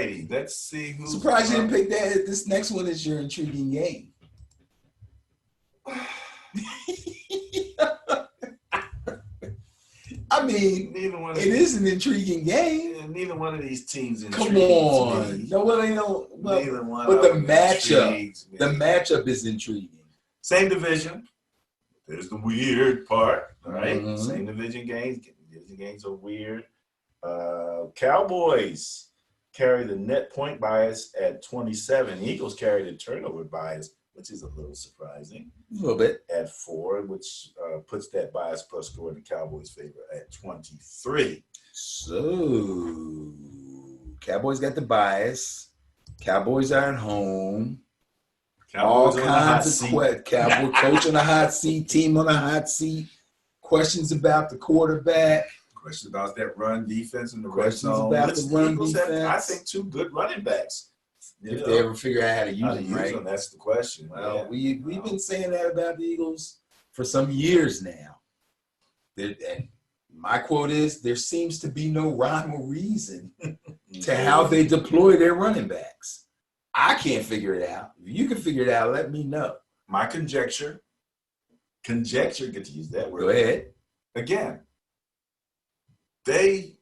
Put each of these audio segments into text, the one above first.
righty. Let's see who's Surprised you didn't pick that. This next one is your intriguing game. I mean, it is an intriguing game. Yeah, neither one of these teams Come on. No, well, they don't. Well, neither one but of them the matchup is intriguing. Same division. There's the weird part, all right? Mm-hmm. Same division games. Division games are weird. Cowboys carry the net point bias at 27. Eagles carry the turnover bias, which is a little surprising. A little bit. At 4, which puts that bias plus score in the Cowboys' favor at 23. So, Cowboys got the bias. Cowboys are at home. Cowboys all kinds of questions. Cowboy coach on the hot seat, team on the hot seat. Questions about the quarterback. Questions about that run defense and the questions red zone. about the run defense. Have, I think 2 good running backs. If they ever figure out how to use them, right? That's the question. Well, we've been saying that about the Eagles for some years now. And my quote is, there seems to be no rhyme or reason to how they deploy their running backs. I can't figure it out. If you can figure it out, let me know. My conjecture, get to use that word. Go ahead. Again, they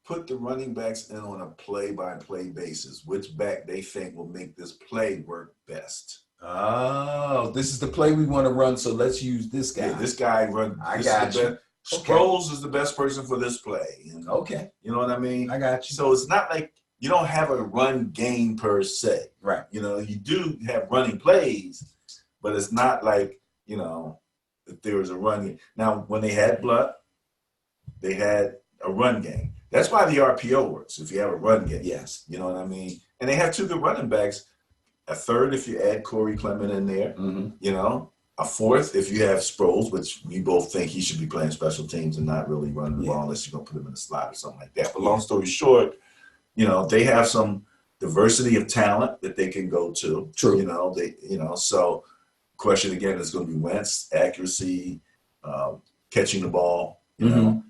put the running backs in on a play-by-play basis. Which back they think will make this play work best? Oh, this is the play we want to run, so let's use this guy. Yeah, this guy run. I got you. Sproles is the best person for this play. Okay. You know what I mean? I got you. So it's not like you don't have a run game per se. Right. You know, you do have running plays, but it's not like, you know, if there was a run game. Now, when they had Blood, they had a run game. That's why the RPO works, if you have a run game. Yes. You know what I mean? And they have 2 good running backs. A third if you add Corey Clement in there. Mm-hmm. You know, a fourth if you have Sproles, which we both think he should be playing special teams and not really running the ball unless you're going to put him in the slot or something like that. But long story short, you know, they have some diversity of talent that they can go to. True. You know, so question again is going to be Wentz, accuracy, catching the ball, you know.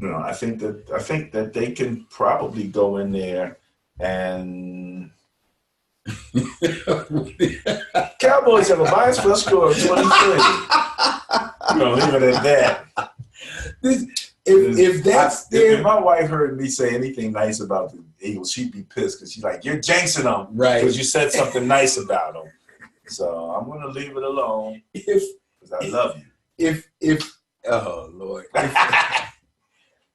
You know, I think that they can probably go in there and Cowboys have a bias plus score of 23. You know, leave it at that. If my wife heard me say anything nice about the Eagles, she'd be pissed because she's like, "You're jinxing them, right? Because you said something nice about them." So I'm gonna leave it alone because I love you. Oh Lord,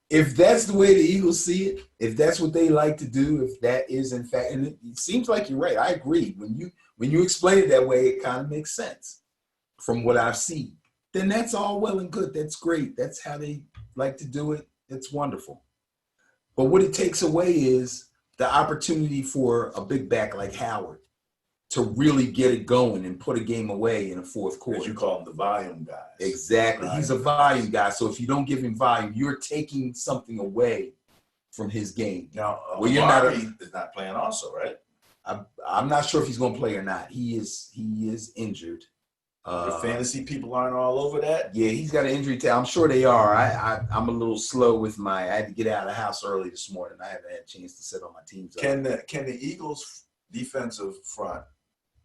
if that's the way the Eagles see it, if that's what they like to do, if that is in fact, and it seems like you're right. I agree. When you explain it that way, it kind of makes sense from what I've seen. Then that's all well and good. That's great. That's how they like to do it. It's wonderful. But what it takes away is the opportunity for a big back like Howard to really get it going and put a game away in the fourth quarter. As you call him, the volume guy. Exactly. He's a volume guy. So if you don't give him volume, you're taking something away from his game. Now, is not playing also, right? I'm not sure if he's going to play or not. He is injured. The fantasy people aren't all over that. Yeah, he's got an injury tag. I'm sure they are. I'm a little slow with I had to get out of the house early this morning. I haven't had a chance to sit on my teams. Can the Eagles defensive front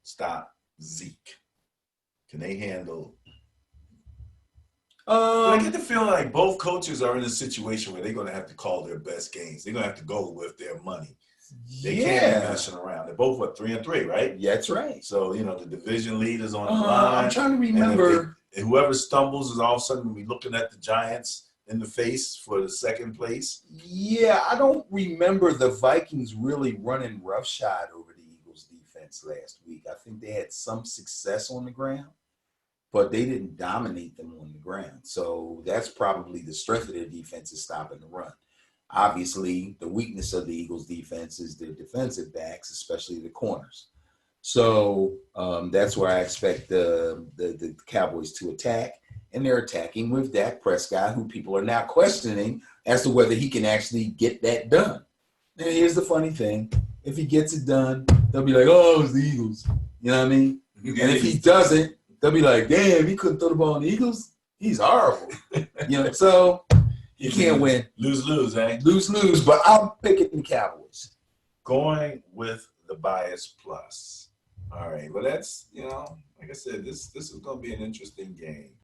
stop Zeke? Can they handle? I get the feeling like both coaches are in a situation where they're going to have to call their best games. They're going to have to go with their money. They can't be messing around. They're both 3-3, right? Yeah, that's right. So the division lead is on the line. I'm trying to remember. And whoever stumbles is all of a sudden be looking at the Giants in the face for the second place. Yeah, I don't remember the Vikings really running roughshod over the Eagles defense last week. I think they had some success on the ground, but they didn't dominate them on the ground. So that's probably the strength of their defense is stopping the run. Obviously, the weakness of the Eagles defense is their defensive backs, especially the corners. So that's where I expect the Cowboys to attack. And they're attacking with Dak Prescott, who people are now questioning as to whether he can actually get that done. And here's the funny thing. If he gets it done, they'll be like, oh, it's the Eagles. You know what I mean? And if he doesn't, they'll be like, damn, he couldn't throw the ball on the Eagles? He's horrible. So You can't win. Lose, eh? Lose. But I'm picking the Cowboys. Going with the bias plus. All right. Well, that's, like I said, this is going to be an interesting game.